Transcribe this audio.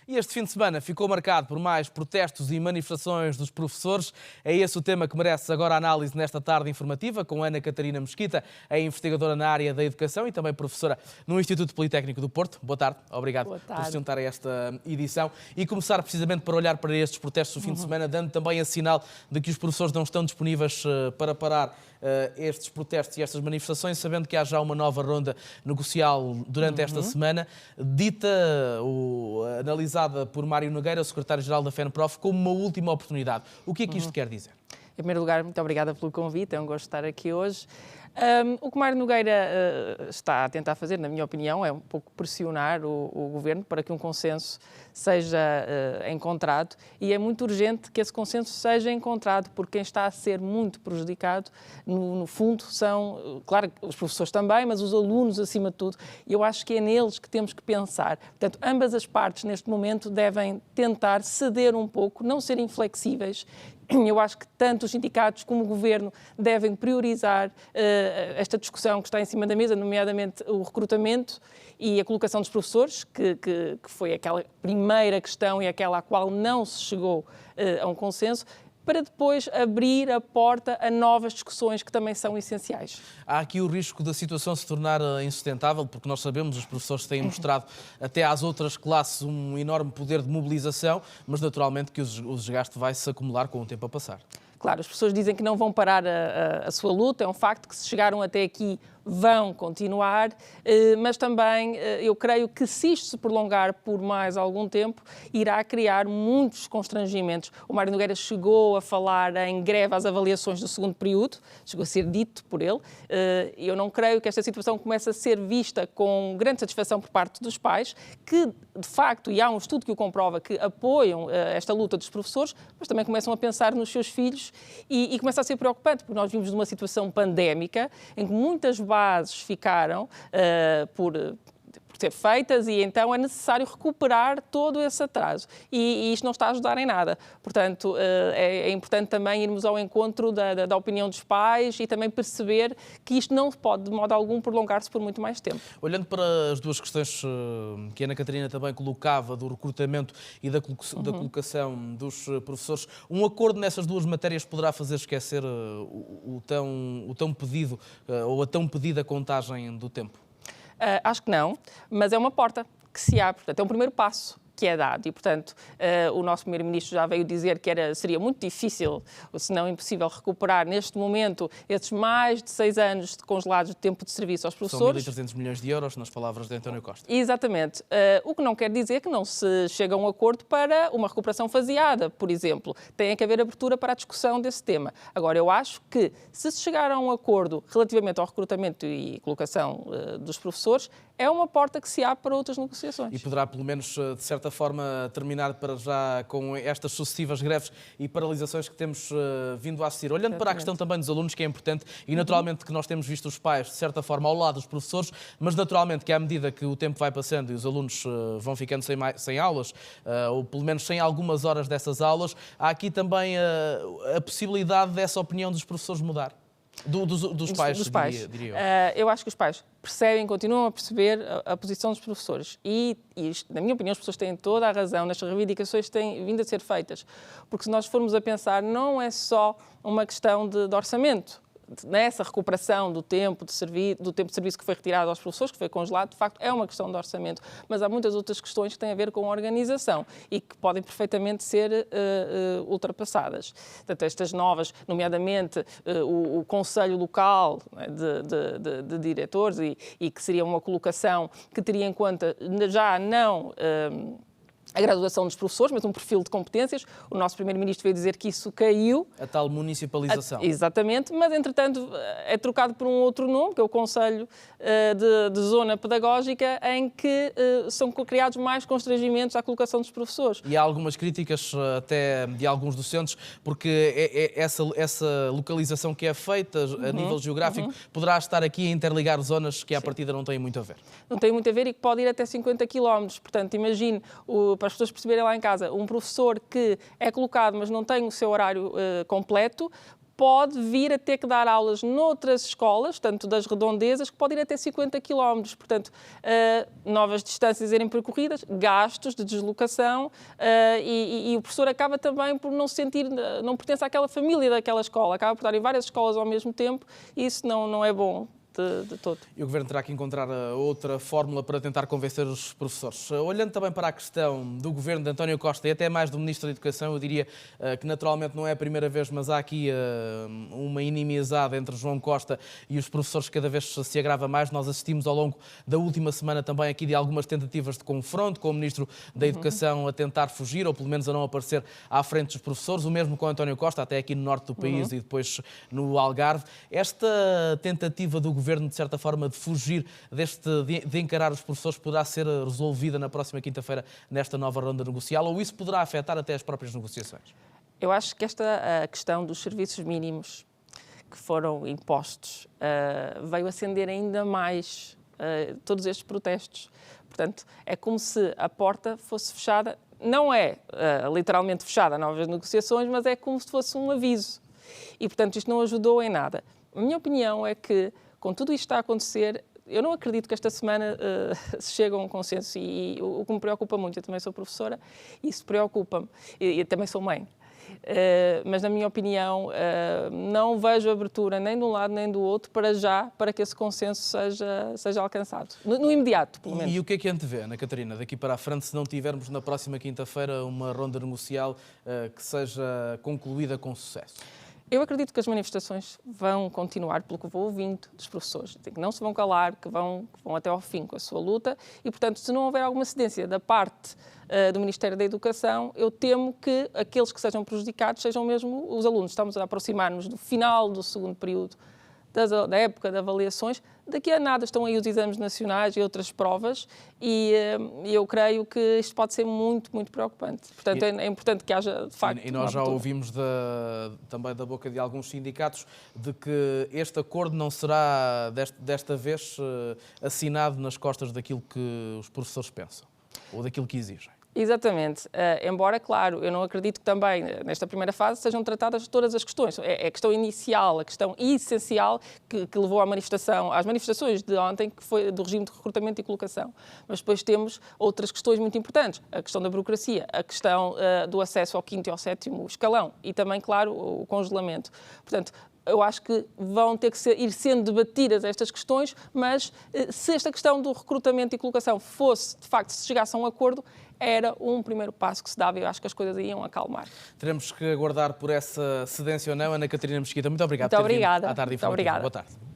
E este fim de semana ficou marcado por mais protestos e manifestações dos professores. É esse o tema que merece agora análise nesta tarde informativa, com Ana Catarina Mesquita, a investigadora na área da educação e também professora no Instituto Politécnico do Porto. Boa tarde, obrigado por se juntar a esta edição e começar precisamente para olhar para estes protestos do fim de semana, dando também a sinal de que os professores não estão disponíveis para parar estes protestos e estas manifestações, sabendo que há já uma nova ronda negocial durante esta semana, dita ou analisada por Mário Nogueira, o secretário-geral da FENPROF, como uma última oportunidade. O que é que isto quer dizer? Em primeiro lugar, muito obrigada pelo convite, é um gosto estar aqui hoje. O que Mário Nogueira está a tentar fazer, na minha opinião, é um pouco pressionar o Governo para que um consenso seja encontrado, e é muito urgente que esse consenso seja encontrado, porque quem está a ser muito prejudicado, no fundo, são, claro, os professores também, mas os alunos acima de tudo, e eu acho que é neles que temos que pensar. Portanto, ambas as partes neste momento devem tentar ceder um pouco, não ser inflexíveis. Eu acho que tanto os sindicatos como o Governo devem priorizar esta discussão que está em cima da mesa, nomeadamente o recrutamento e a colocação dos professores, que foi aquela primeira questão e aquela à qual não se chegou a um consenso, para depois abrir a porta a novas discussões que também são essenciais. Há aqui o risco da situação se tornar insustentável, porque nós sabemos, os professores têm mostrado até às outras classes um enorme poder de mobilização, mas naturalmente que o desgaste vai se acumular com o tempo a passar. Claro, as pessoas dizem que não vão parar a sua luta, é um facto que se chegaram até aqui vão continuar, mas também eu creio que se isto se prolongar por mais algum tempo, irá criar muitos constrangimentos. O Mário Nogueira chegou a falar em greve às avaliações do segundo período, chegou a ser dito por ele. Eu não creio que esta situação comece a ser vista com grande satisfação por parte dos pais, que de facto, e há um estudo que o comprova, que apoiam esta luta dos professores, mas também começam a pensar nos seus filhos e começa a ser preocupante, porque nós vimos numa situação pandémica em que muitas bases ficaram por ser feitas e então é necessário recuperar todo esse atraso e isto não está a ajudar em nada. Portanto, é importante também irmos ao encontro da opinião dos pais e também perceber que isto não pode de modo algum prolongar-se por muito mais tempo. Olhando para as duas questões que a Ana Catarina também colocava, do recrutamento e da colocação dos professores, um acordo nessas duas matérias poderá fazer esquecer o tão pedido ou a tão pedida contagem do tempo? Acho que não, mas é uma porta que se abre, portanto é um primeiro passo que é dado e, portanto, o nosso Primeiro-Ministro já veio dizer que seria muito difícil, ou se não impossível, recuperar neste momento esses mais de 6 anos de congelados de tempo de serviço aos professores. São 1.300 milhões de euros, nas palavras de António Costa. Exatamente. O que não quer dizer que não se chega a um acordo para uma recuperação faseada, por exemplo. Tem que haver abertura para a discussão desse tema. Agora, eu acho que se chegar a um acordo relativamente ao recrutamento e colocação dos professores, é uma porta que se abre para outras negociações. E poderá, pelo menos, de certa forma, terminar para já com estas sucessivas greves e paralisações que temos vindo a assistir. Olhando para a questão também dos alunos, que é importante, e naturalmente que nós temos visto os pais, de certa forma, ao lado dos professores, mas naturalmente que à medida que o tempo vai passando e os alunos vão ficando sem aulas, ou pelo menos sem algumas horas dessas aulas, há aqui também a possibilidade dessa opinião dos professores mudar. Dos pais, diria eu. Eu acho que os pais percebem, continuam a perceber a posição dos professores e na minha opinião, as pessoas têm toda a razão nestas reivindicações que têm vindo a ser feitas, porque se nós formos a pensar, não é só uma questão de orçamento. Nessa recuperação do tempo de serviço que foi retirado aos professores, que foi congelado, de facto é uma questão de orçamento, mas há muitas outras questões que têm a ver com a organização e que podem perfeitamente ser ultrapassadas. Portanto, estas novas, nomeadamente o Conselho Local de Diretores e que seria uma colocação que teria em conta já não a graduação dos professores, mas um perfil de competências. O nosso Primeiro-Ministro veio dizer que isso caiu. A tal municipalização. Exatamente, mas entretanto é trocado por um outro nome, que é o Conselho de Zona Pedagógica, em que são criados mais constrangimentos à colocação dos professores. E há algumas críticas até de alguns docentes, porque essa localização que é feita a nível geográfico poderá estar aqui a interligar zonas que à partida não têm muito a ver. Não tem muito a ver e que pode ir até 50 km. Portanto, imagine para as pessoas perceberem lá em casa, um professor que é colocado, mas não tem o seu horário completo, pode vir a ter que dar aulas noutras escolas, tanto das redondezas, que pode ir até 50 km. Portanto, novas distâncias a serem percorridas, gastos de deslocação e o professor acaba também por não se sentir, não pertence àquela família daquela escola, acaba por estar em várias escolas ao mesmo tempo e isso não é bom. De todo. E o Governo terá que encontrar outra fórmula para tentar convencer os professores. Olhando também para a questão do Governo de António Costa e até mais do Ministro da Educação, eu diria que naturalmente não é a primeira vez, mas há aqui uma inimizade entre João Costa e os professores que cada vez se agrava mais. Nós assistimos ao longo da última semana também aqui de algumas tentativas de confronto com o Ministro da Educação a tentar fugir, ou pelo menos a não aparecer à frente dos professores, o mesmo com António Costa, até aqui no norte do país e depois no Algarve. Esta tentativa do Governo, de certa forma, de fugir de encarar os professores, poderá ser resolvida na próxima quinta-feira nesta nova ronda negocial, ou isso poderá afetar até as próprias negociações? Eu acho que esta questão dos serviços mínimos que foram impostos veio acender ainda mais todos estes protestos. Portanto, é como se a porta fosse fechada, não é literalmente fechada a novas negociações, mas é como se fosse um aviso. E, portanto, isto não ajudou em nada. A minha opinião é que, com tudo isto que está a acontecer, eu não acredito que esta semana se chegue a um consenso e o que me preocupa muito, eu também sou professora, isso preocupa-me, e também sou mãe, mas na minha opinião não vejo abertura nem de um lado nem do outro para que esse consenso seja alcançado, no imediato, pelo menos. E o que é que antevê, Ana Catarina, daqui para a frente, se não tivermos na próxima quinta-feira uma ronda negocial que seja concluída com sucesso? Eu acredito que as manifestações vão continuar, pelo que vou ouvindo dos professores, que não se vão calar, que vão até ao fim com a sua luta e, portanto, se não houver alguma cedência da parte do Ministério da Educação, eu temo que aqueles que sejam prejudicados sejam mesmo os alunos. Estamos a aproximar-nos do final do segundo período da época de avaliações. Daqui a nada estão aí os exames nacionais e outras provas e eu creio que isto pode ser muito, muito preocupante. Portanto, é importante que haja, de facto, E nós já ouvimos também da boca de alguns sindicatos de que este acordo não será desta vez assinado nas costas daquilo que os professores pensam ou daquilo que exigem. Exatamente. Embora, claro, eu não acredito que também, nesta primeira fase, sejam tratadas todas as questões. É a questão inicial, a questão essencial que levou às manifestações de ontem, que foi do regime de recrutamento e colocação. Mas depois temos outras questões muito importantes. A questão da burocracia, a questão do acesso ao 5º e ao 7º escalão e também, claro, o congelamento. Portanto, eu acho que vão ter que ir sendo debatidas estas questões, mas se esta questão do recrutamento e colocação fosse, de facto, se chegasse a um acordo, era um primeiro passo que se dava e eu acho que as coisas iam acalmar. Teremos que aguardar por essa cedência ou não. Ana Catarina Mesquita, muito obrigado Muito obrigada. À tarde Muito obrigada. Boa tarde.